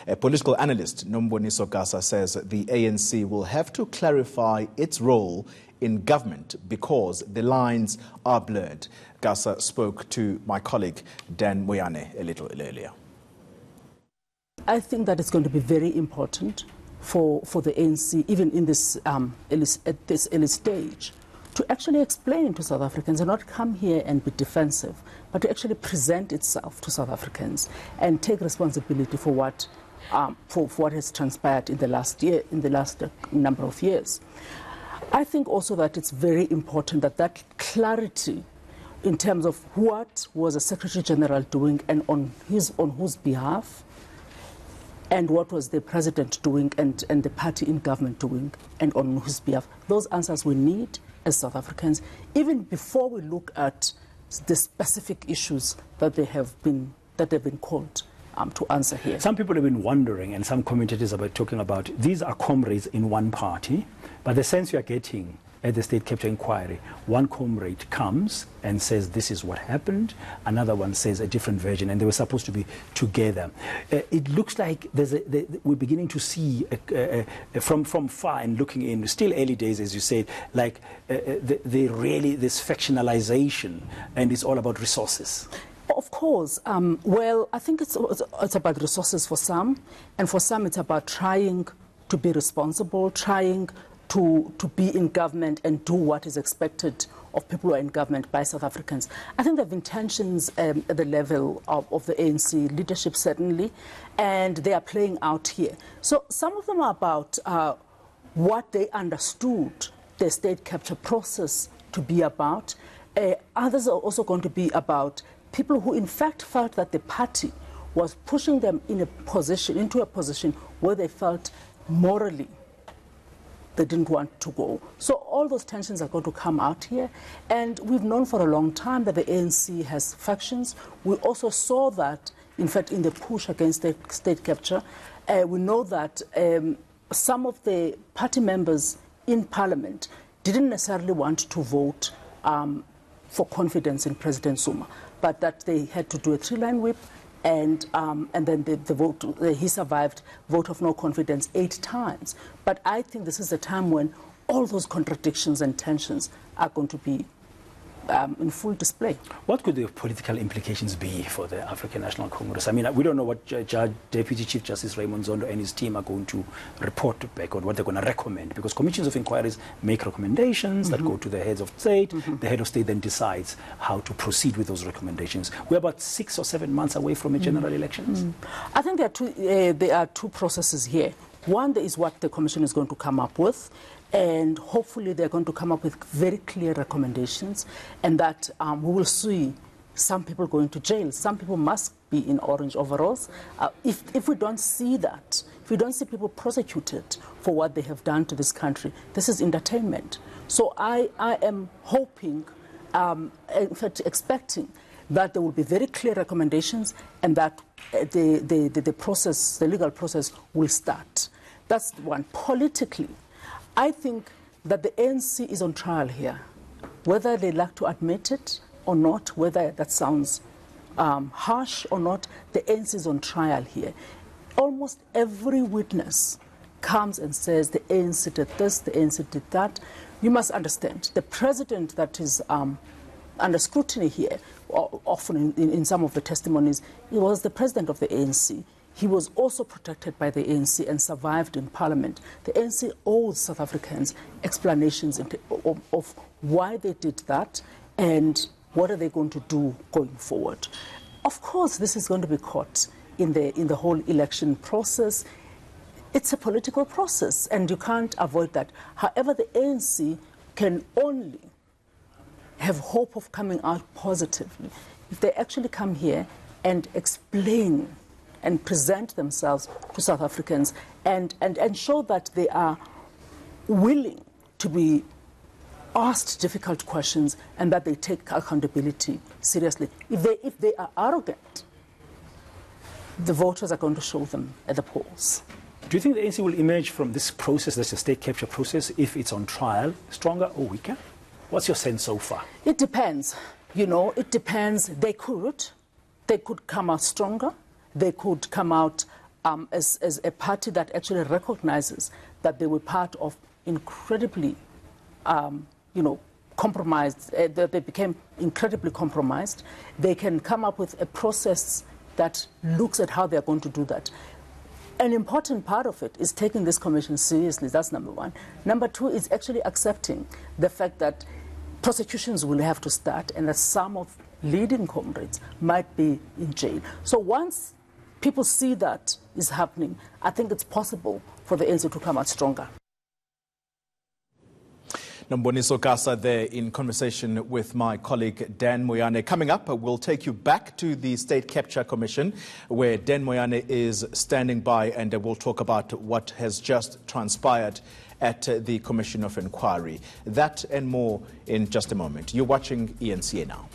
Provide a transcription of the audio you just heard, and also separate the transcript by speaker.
Speaker 1: A political analyst, Nomboniso Gasa, says the ANC will have to clarify its role in government because the lines are blurred. Gasa spoke to my colleague Dan Moyane a little earlier.
Speaker 2: I think that it's going to be very important for the ANC, even in this at this early stage, to actually explain to South Africans and not come here and be defensive, but to actually present itself to South Africans and take responsibility for what has transpired in the last year, in the last number of years. I think also that it's very important that clarity in terms of what was the Secretary General doing and on whose behalf, and what was the President doing and the party in government doing and on whose behalf. Those answers we need as South Africans, even before we look at the specific issues that they've been called to answer here.
Speaker 3: Some people have been wondering, and some commentators are talking about, these are comrades in one party, but the sense you are getting at the state capture inquiry, one comrade comes and says this is what happened, another one says a different version, and they were supposed to be together. It looks like we're beginning to see from far and looking in, still early days as you said, like really this factionalization, and it's all about resources.
Speaker 2: Of course. Well, I think it's about resources for some, and for some it's about trying to be responsible, trying to be in government and do what is expected of people who are in government by South Africans. I think there have been tensions at the level of the ANC leadership, certainly, and they are playing out here. So some of them are about what they understood the state capture process to be about. Others are also going to be about people who in fact felt that the party was pushing them into a position where they felt morally they didn't want to go. So all those tensions are going to come out here. And we've known for a long time that the ANC has factions. We also saw that, in fact, in the push against state capture. We know that some of the party members in Parliament didn't necessarily want to vote for confidence in President Zuma, but that they had to do a three-line whip, and then the vote, he survived vote of no confidence 8 times. But I think this is a time when all those contradictions and tensions are going to be in full display. What
Speaker 3: could the political implications be for the African National Congress? I mean, we don't know what Deputy Chief Justice Raymond Zondo and his team are going to report back on, what they're going to recommend, because commissions of inquiries make recommendations that go to the heads of state. The head of state then decides how to proceed with those recommendations. We're about 6 or 7 months away from a general elections.
Speaker 2: I think there are two processes here. One is what the commission is going to come up with, and hopefully they're going to come up with very clear recommendations, and that we will see some people going to jail. Some people must be in orange overalls. If we don't see that, if we don't see people prosecuted for what they have done to this country, this is entertainment. So I am hoping, in fact expecting, that there will be very clear recommendations and that the process, the legal process, will start. That's one. Politically, I think that the ANC is on trial here. Whether they like to admit it or not, whether that sounds harsh or not, the ANC is on trial here. Almost every witness comes and says the ANC did this, the ANC did that. You must understand, the president that is under scrutiny here, often in some of the testimonies, he was the president of the ANC. He was also protected by the ANC and survived in Parliament. The ANC owes South Africans explanations of why they did that and what are they going to do going forward. Of course, this is going to be caught in the whole election process. It's a political process, and you can't avoid that. However, the ANC can only have hope of coming out positively if they actually come here and explain and present themselves to South Africans and show that they are willing to be asked difficult questions and that they take accountability seriously. If they are arrogant, the voters are going to show them at the polls.
Speaker 3: Do you think the ANC will emerge from this process, that's a state capture process, if it's on trial, stronger or weaker? What's your sense so far?
Speaker 2: It depends. You know, it depends. They could come out stronger. They could come out as a party that actually recognizes that they were part of incredibly, compromised, that they became incredibly compromised. They can come up with a process that looks at how they're going to do that. An important part of it is taking this commission seriously. That's number one. Number two is actually accepting the fact that prosecutions will have to start and that some of leading comrades might be in jail. So once people see that is happening, I think it's possible for the ANC to come out stronger.
Speaker 1: Nomboniso Gasa there in conversation with my colleague Dan Moyane. Coming up, we'll take you back to the State Capture Commission where Dan Moyane is standing by, and we'll talk about what has just transpired at the Commission of Inquiry. That and more in just a moment. You're watching eNCA now.